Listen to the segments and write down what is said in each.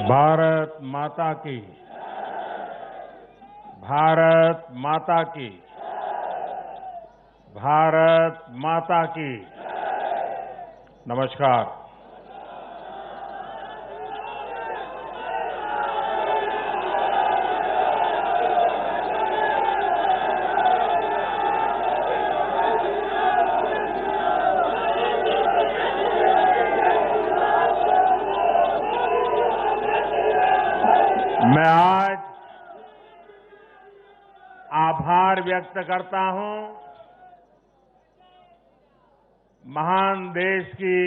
भारत माता की, भारत माता की, भारत माता की। नमस्कार। मैं आज आभार व्यक्त करता हूं महान देश की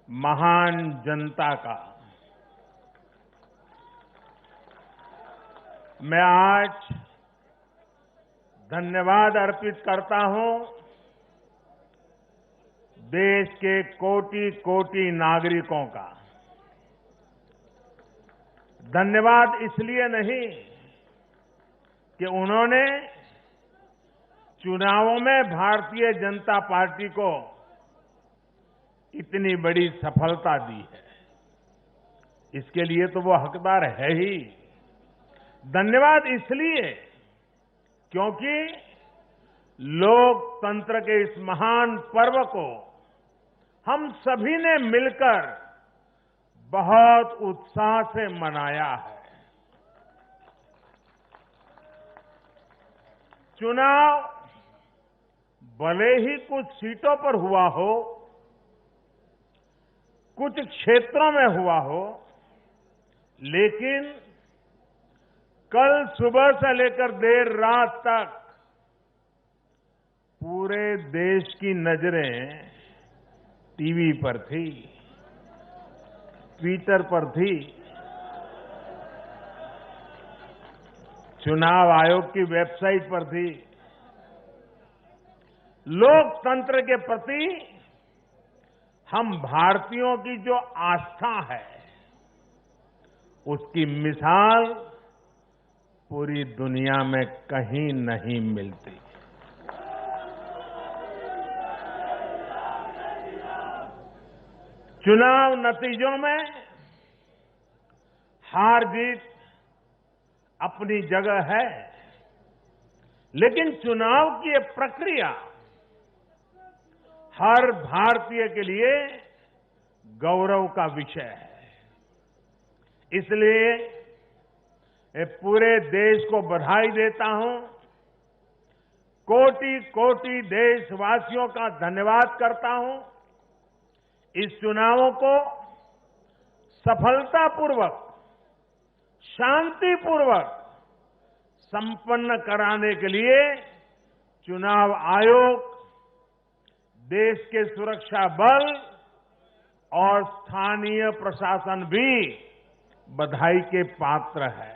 महान जनता का। मैं आज धन्यवाद अर्पित करता हूं देश के कोटि कोटि नागरिकों का। धन्यवाद इसलिए नहीं कि उन्होंने चुनावों में भारतीय जनता पार्टी को इतनी बड़ी सफलता दी है, इसके लिए तो वो हकदार है ही। धन्यवाद इसलिए क्योंकि लोकतंत्र के इस महान पर्व को हम सभी ने मिलकर बहुत उत्साह से मनाया है। चुनाव भले ही कुछ सीटों पर हुआ हो, कुछ क्षेत्रों में हुआ हो, लेकिन कल सुबह से लेकर देर रात तक पूरे देश की नजरें टीवी पर थी, ट्विटर पर थी, चुनाव आयोग की वेबसाइट पर थी। लोकतंत्र के प्रति हम भारतीयों की जो आस्था है, उसकी मिसाल पूरी दुनिया में कहीं नहीं मिलती। चुनाव नतीजों में हार जीत अपनी जगह है, लेकिन चुनाव की ये प्रक्रिया हर भारतीय के लिए गौरव का विषय है। इसलिए मैं पूरे देश को बधाई देता हूं, कोटि कोटि देशवासियों का धन्यवाद करता हूं। इस चुनावों को सफलतापूर्वक, शांतिपूर्वक संपन्न कराने के लिए चुनाव आयोग, देश के सुरक्षा बल और स्थानीय प्रशासन भी बधाई के पात्र है।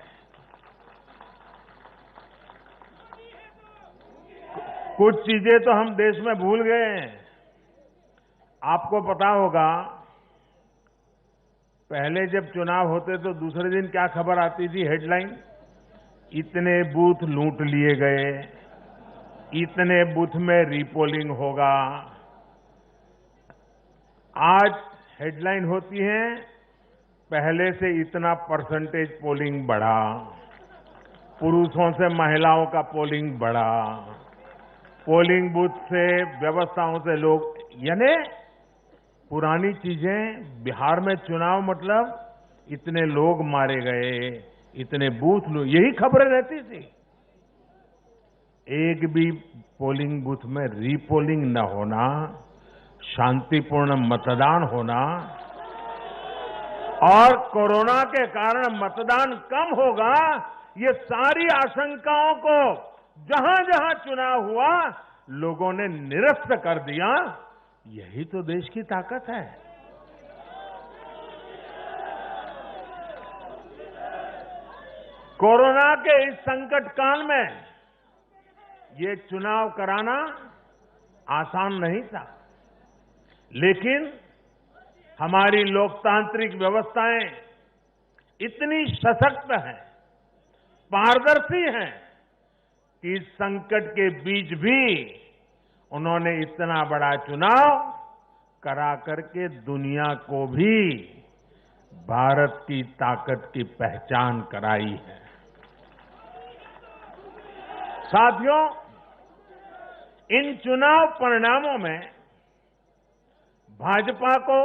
कुछ चीजें तो हम देश में भूल गए हैं। आपको पता होगा, पहले जब चुनाव होते तो दूसरे दिन क्या खबर आती थी, हेडलाइन? इतने बूथ लूट लिए गए, इतने बूथ में रीपोलिंग होगा। आज हेडलाइन होती है, पहले से इतना परसेंटेज पोलिंग बढ़ा, पुरुषों से महिलाओं का पोलिंग बढ़ा, पोलिंग बूथ से व्यवस्थाओं से लोग, यानी पुरानी चीजें। बिहार में चुनाव मतलब इतने लोग मारे गए, इतने बूथ लोग, यही खबरें रहती थी। एक भी पोलिंग बूथ में रीपोलिंग न होना, शांतिपूर्ण मतदान होना, और कोरोना के कारण मतदान कम होगा, ये सारी आशंकाओं को जहां जहां चुनाव हुआ लोगों ने निरस्त कर दिया। यही तो देश की ताकत है। कोरोना के इस संकट काल में ये चुनाव कराना आसान नहीं था, लेकिन हमारी लोकतांत्रिक व्यवस्थाएं इतनी सशक्त हैं, पारदर्शी हैं कि इस संकट के बीच भी उन्होंने इतना बड़ा चुनाव करा करके दुनिया को भी भारत की ताकत की पहचान कराई है। साथियों, इन चुनाव परिणामों में भाजपा को,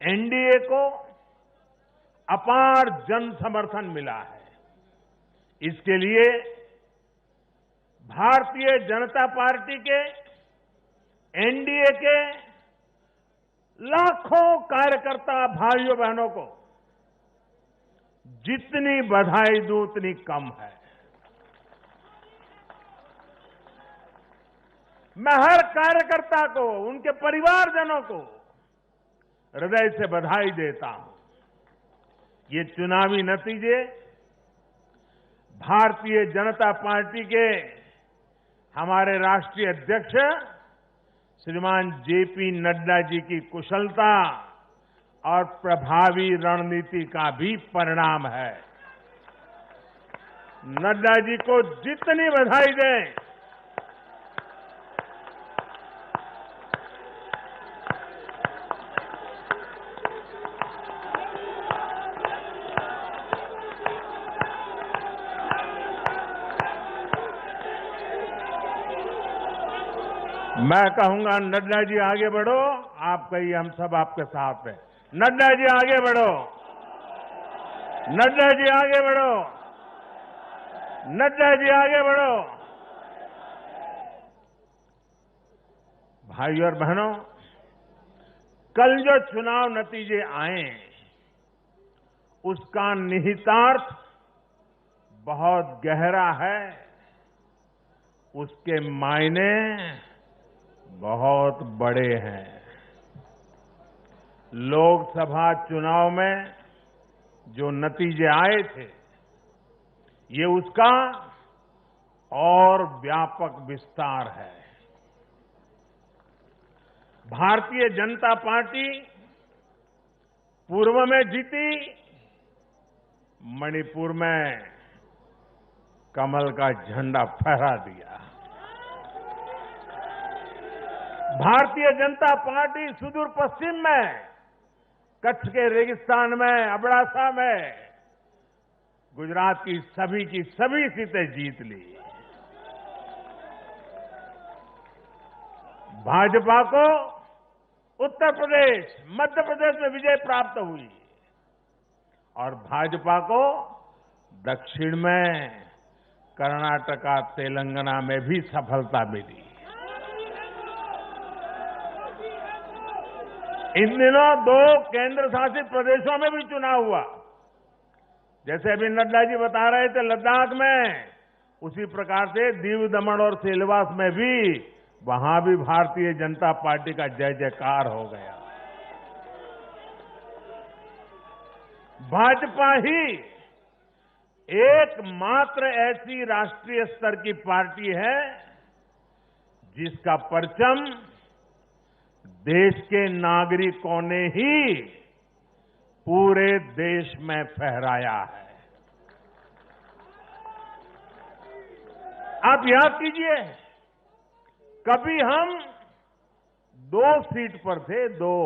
एनडीए को अपार जन समर्थन मिला है। इसके लिए भारतीय जनता पार्टी के, एनडीए के लाखों कार्यकर्ता भाइयों बहनों को जितनी बधाई दूं उतनी कम है। मैं हर कार्यकर्ता को, उनके परिवारजनों को हृदय से बधाई देता हूं। ये चुनावी नतीजे भारतीय जनता पार्टी के हमारे राष्ट्रीय अध्यक्ष श्रीमान जेपी नड्डा जी की कुशलता और प्रभावी रणनीति का भी परिणाम है। नड्डा जी को जितनी बधाई दें, मैं कहूंगा नड्डा जी आगे बढ़ो, आप कहिए हम सब आपके साथ हैं। नड्डा जी आगे बढ़ो, नड्डा जी आगे बढ़ो, नड्डा जी आगे बढ़ो। भाइयों और बहनों, कल जो चुनाव नतीजे आए उसका निहितार्थ बहुत गहरा है, उसके मायने बहुत बड़े हैं। लोकसभा चुनाव में जो नतीजे आए थे, ये उसका और व्यापक विस्तार है। भारतीय जनता पार्टी पूर्व में जीती, मणिपुर में कमल का झंडा फहरा दिया। भारतीय जनता पार्टी सुदूर पश्चिम में, कच्छ के रेगिस्तान में, अबड़ासा में गुजरात की सभी सीटें जीत ली। भाजपा को उत्तर प्रदेश, मध्य प्रदेश में विजय प्राप्त हुई और भाजपा को दक्षिण में कर्नाटका, तेलंगाना में भी सफलता मिली। इन दिनों 2 केंद्र शासित प्रदेशों में भी चुनाव हुआ। जैसे अभी नड्डा जी बता रहे थे लद्दाख में, उसी प्रकार से दीव, दमन और सिलवास में भी, वहां भी भारतीय जनता पार्टी का जय जयकार हो गया। भाजपा ही एकमात्र ऐसी राष्ट्रीय स्तर की पार्टी है जिसका परचम देश के नागरिकों ने ही पूरे देश में फहराया है। आप याद कीजिए, कभी हम 2 सीट पर थे, 2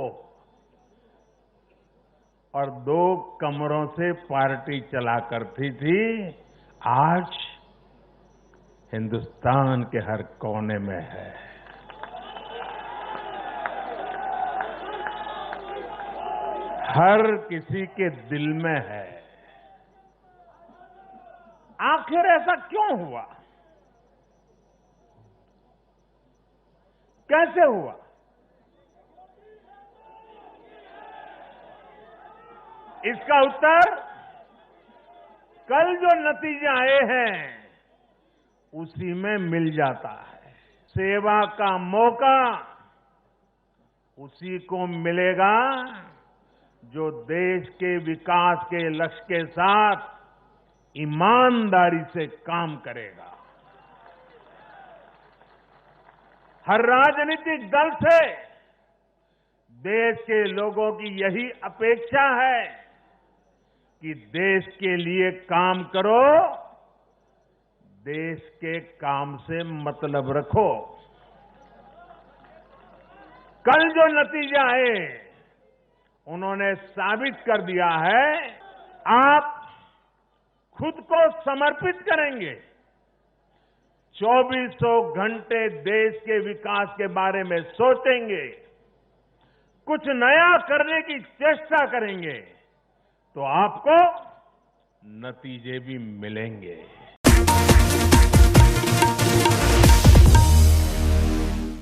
और 2 कमरों से पार्टी चला करती थी। आज हिंदुस्तान के हर कोने में है। हर किसी के दिल में है। आखिर ऐसा क्यों हुआ? कैसे हुआ? इसका उत्तर कल जो नतीजे आए हैं उसी में मिल जाता है। सेवा का मौका उसी को मिलेगा जो देश के विकास के लक्ष्य के साथ ईमानदारी से काम करेगा। हर राजनीतिक दल से देश के लोगों की यही अपेक्षा है कि देश के लिए काम करो, देश के काम से मतलब रखो। कल जो नतीजे आए उन्होंने साबित कर दिया है, आप खुद को समर्पित करेंगे, 2400 घंटे देश के विकास के बारे में सोचेंगे, कुछ नया करने की चेष्टा करेंगे, तो आपको नतीजे भी मिलेंगे।